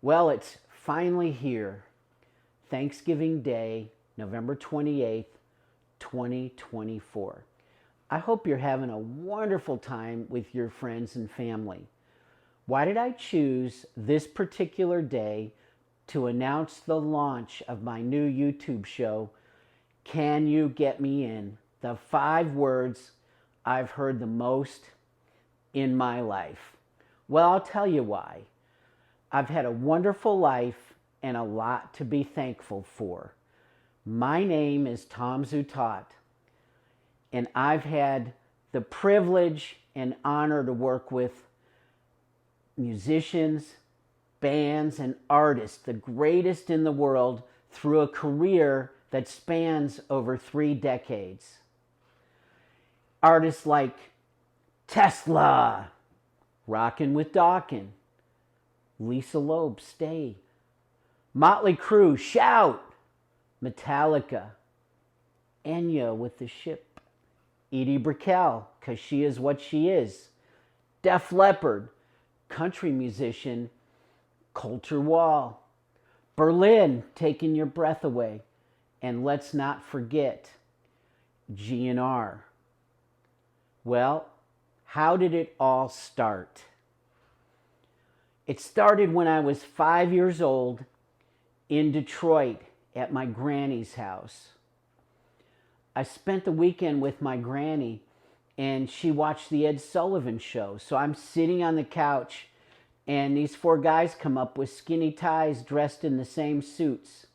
Well, it's finally here. Thanksgiving Day, November 28th, 2024. I hope you're having a wonderful time with your friends and family. Why did I choose this particular day to announce the launch of my new YouTube show, Can You Get Me In? The 5 words I've heard the most in my life. Well, I'll tell you why. I've had a wonderful life and a lot to be thankful for. My name is Tom Zutaut, and I've had the privilege and honor to work with musicians, bands, and artists, the greatest in the world, through a career that spans over 3 decades. Artists like Tesla, Rockin' with Dawkins, Lisa Loeb, Stay, Motley Crue, Shout, Metallica, Enya with The Ship, Edie Brickell, 'Cause She Is What She Is, Def Leppard, country musician Colter Wall, Berlin, Taking Your Breath Away, and let's not forget GNR. Well, how did it all start? It started when I was 5 years old in Detroit at my granny's house. I spent the weekend with my granny, and she watched the Ed Sullivan Show. So I'm sitting on the couch, and these 4 guys come up with skinny ties dressed in the same suits.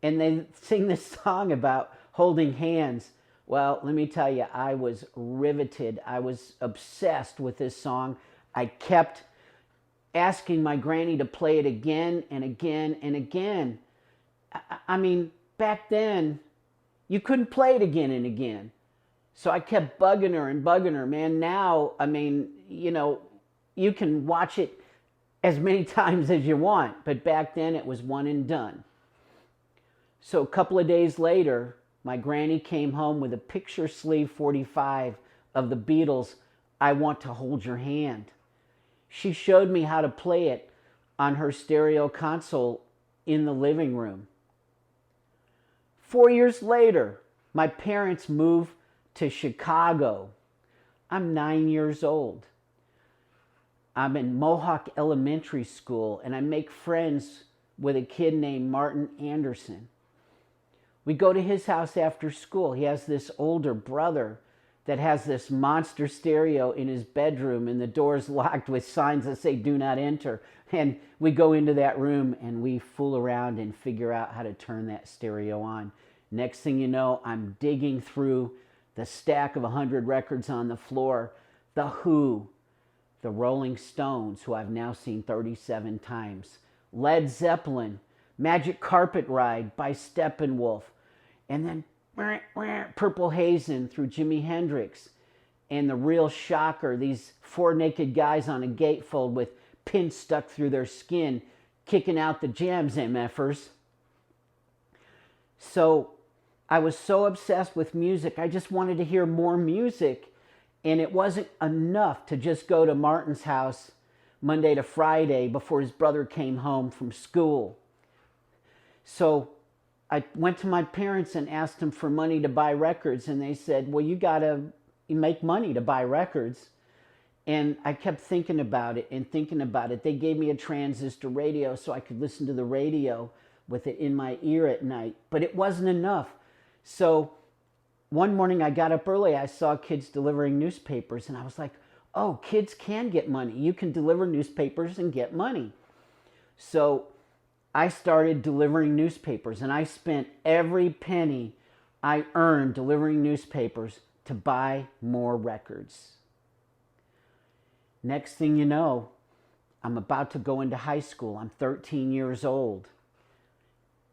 And they sing this song about holding hands. Well, let me tell you, I was riveted. I was obsessed with this song. I kept asking my granny to play it again and again and again. I mean, back then, you couldn't play it again and again. So I kept bugging her and bugging her. Man, now, I mean, you can watch it as many times as you want. But back then, it was one and done. So a couple of days later, my granny came home with a picture sleeve 45 of the Beatles' I Want to Hold Your Hand. She showed me how to play it on her stereo console in the living room. 4 years later, my parents moved to Chicago. I'm 9 years old. I'm in Mohawk Elementary School, and I make friends with a kid named Martin Anderson. We go to his house after school. He has this older brother that has this monster stereo in his bedroom, and the door's locked with signs that say "Do not enter." And we go into that room and we fool around and figure out how to turn that stereo on. Next thing you know, I'm digging through the stack of 100 records on the floor. The Who, the Rolling Stones, who I've now seen 37 times, Led Zeppelin, Magic Carpet Ride by Steppenwolf, and then Purple Haze through Jimi Hendrix. And the real shocker, these 4 naked guys on a gatefold with pins stuck through their skin, kicking out the jams, MFers. So I was so obsessed with music, I just wanted to hear more music. And it wasn't enough to just go to Martin's house Monday to Friday before his brother came home from school. So I went to my parents and asked them for money to buy records, and they said, well, you gotta make money to buy records. And I kept thinking about it and thinking about it. They gave me a transistor radio so I could listen to the radio with it in my ear at night, but it wasn't enough. So one morning I got up early, I saw kids delivering newspapers, and I was like, oh, kids can get money. You can deliver newspapers and get money. So I started delivering newspapers, and I spent every penny I earned delivering newspapers to buy more records. Next thing you know, I'm about to go into high school. I'm 13 years old,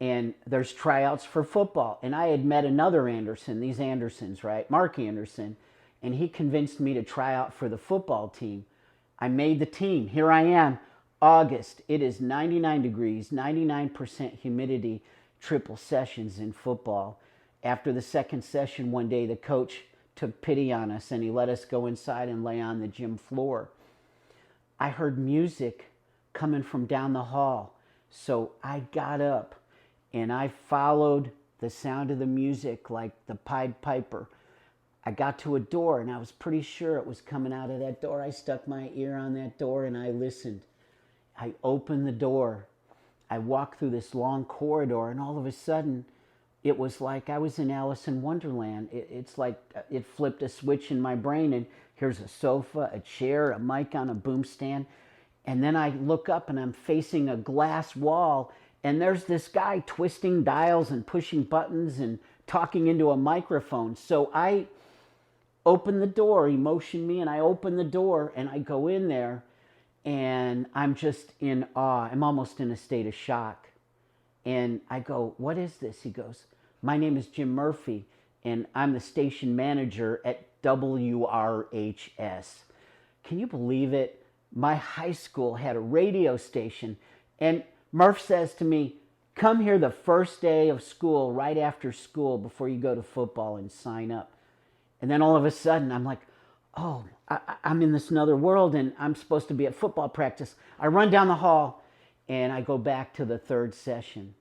and there's tryouts for football. And I had met another Anderson, these Andersons, right? Mark Anderson, and he convinced me to try out for the football team. I made the team. Here I am. August, it is 99 degrees, 99% humidity, triple sessions in football. After the second session one day, the coach took pity on us and he let us go inside and lay on the gym floor. I heard music coming from down the hall. So I got up and I followed the sound of the music like the Pied Piper. I got to a door and I was pretty sure it was coming out of that door. I stuck my ear on that door and I listened. I opened the door. I walked through this long corridor and all of a sudden it was like I was in Alice in Wonderland. It's like it flipped a switch in my brain and here's a sofa, a chair, a mic on a boom stand. And then I look up and I'm facing a glass wall and there's this guy twisting dials and pushing buttons and talking into a microphone. So I open the door, he motioned me and I open the door and I go in there and I'm just in awe. I'm almost in a state of shock. And I go, what is this? He goes, my name is Jim Murphy and I'm the station manager at WRHS. Can you believe it? My high school had a radio station and Murph says to me, come here the first day of school, right after school, before you go to football and sign up. And then all of a sudden, I'm like, oh, I'm in this another world and I'm supposed to be at football practice. I run down the hall and I go back to the third session.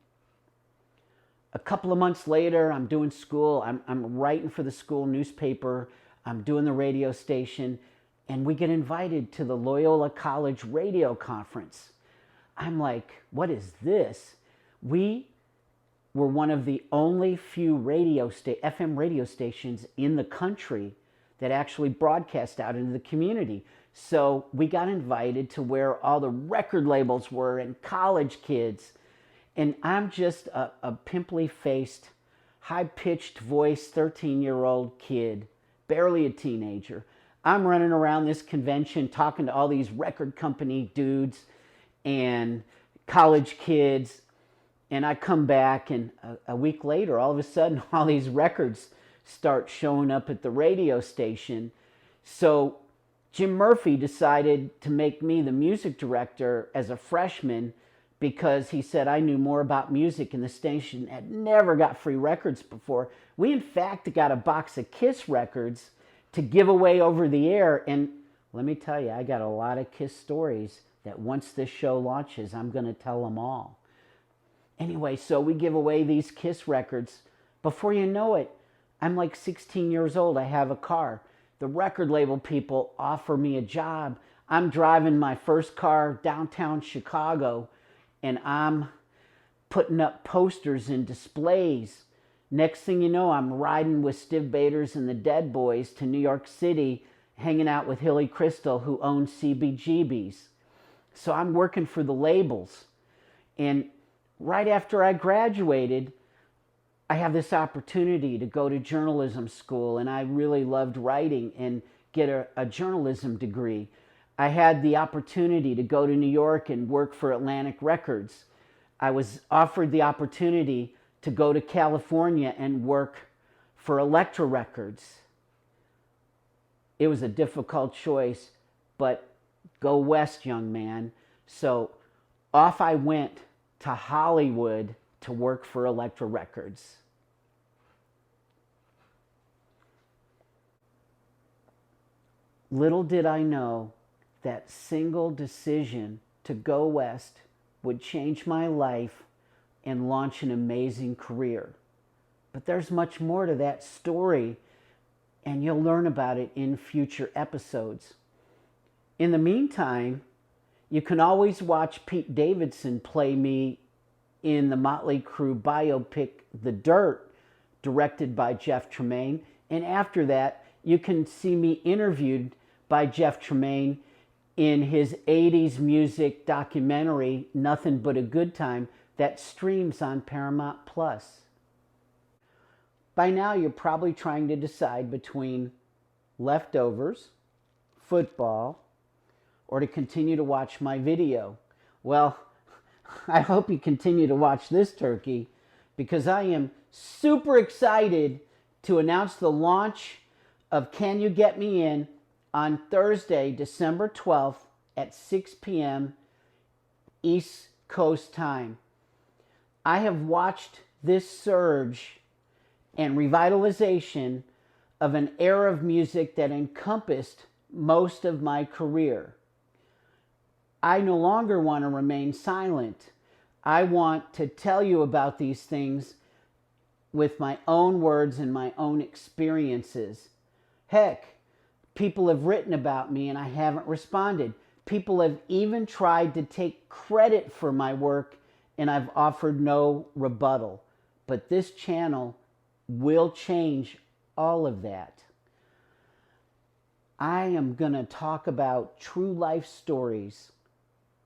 A couple of months later, I'm doing school. I'm writing for the school newspaper. I'm doing the radio station. And we get invited to the Loyola College Radio Conference. I'm like, what is this? We were one of the only few FM radio stations in the country that actually broadcast out into the community. So we got invited to where all the record labels were and college kids. And I'm just a pimply-faced, high-pitched voice, 13-year-old kid, barely a teenager. I'm running around this convention talking to all these record company dudes and college kids. And I come back and a week later, all of a sudden, all these records start showing up at the radio station. So Jim Murphy decided to make me the music director as a freshman because he said I knew more about music and the station had never got free records before. We, in fact, got a box of Kiss records to give away over the air. And let me tell you, I got a lot of Kiss stories that once this show launches, I'm going to tell them all. Anyway, so we give away these Kiss records. Before you know it, I'm like 16 years old. I have a car. The record label people offer me a job. I'm driving my first car downtown Chicago, and I'm putting up posters and displays. Next thing you know, I'm riding with Stiv Bators and the Dead Boys to New York City, hanging out with Hilly Crystal, who owns CBGB's. So I'm working for the labels. And right after I graduated, I have this opportunity to go to journalism school, and I really loved writing and get a journalism degree. I had the opportunity to go to New York and work for Atlantic Records. I was offered the opportunity to go to California and work for Elektra Records. It was a difficult choice, but go west, young man. So off I went to Hollywood to work for Elektra Records. Little did I know that single decision to go west would change my life and launch an amazing career. But there's much more to that story, and you'll learn about it in future episodes. In the meantime, you can always watch Pete Davidson play me in the Motley Crue biopic, The Dirt, directed by Jeff Tremaine. And after that, you can see me interviewed by Jeff Tremaine in his 80s music documentary, Nothing But a Good Time, that streams on Paramount Plus. By now, you're probably trying to decide between Leftovers, football, or to continue to watch my video. Well, I hope you continue to watch this turkey because I am super excited to announce the launch of Can You Get Me In on Thursday, December 12th at 6 p.m. East Coast time. I have watched this surge and revitalization of an era of music that encompassed most of my career. I no longer want to remain silent. I want to tell you about these things with my own words and my own experiences. Heck, people have written about me and I haven't responded. People have even tried to take credit for my work and I've offered no rebuttal. But this channel will change all of that. I am going to talk about true life stories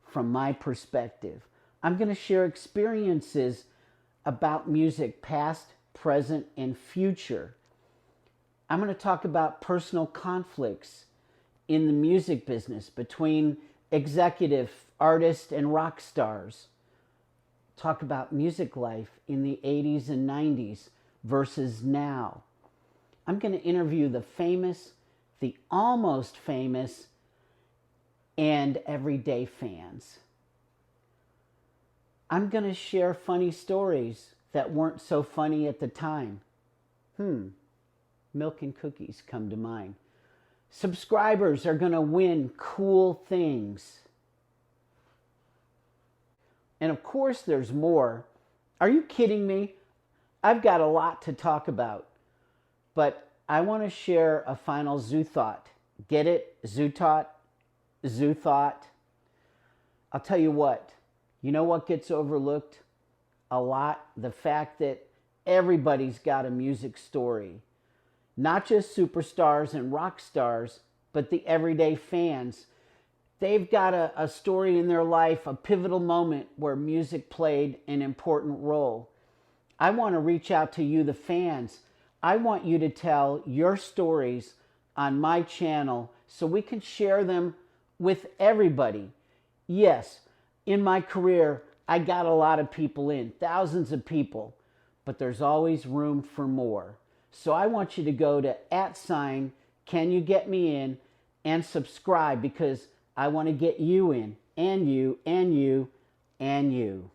from my perspective. I'm going to share experiences about music, past, present, and future. I'm going to talk about personal conflicts in the music business between executive artists and rock stars. Talk about music life in the 80s and 90s versus now. I'm going to interview the famous, the almost famous, and everyday fans. I'm going to share funny stories that weren't so funny at the time. Milk and cookies come to mind. Subscribers are going to win cool things. And of course there's more. Are you kidding me? I've got a lot to talk about. But I want to share a final zoo thought. Get it? Zoo thought? Zoo thought? I'll tell you what. You know what gets overlooked a lot? The fact that everybody's got a music story. Not just superstars and rock stars, but the everyday fans. They've got a story in their life, a pivotal moment where music played an important role. I want to reach out to you, the fans. I want you to tell your stories on my channel so we can share them with everybody. Yes, in my career, I got a lot of people in, thousands of people, but there's always room for more. So I want you to go to @CanYouGetMeIn and subscribe because I want to get you in, and you, and you, and you.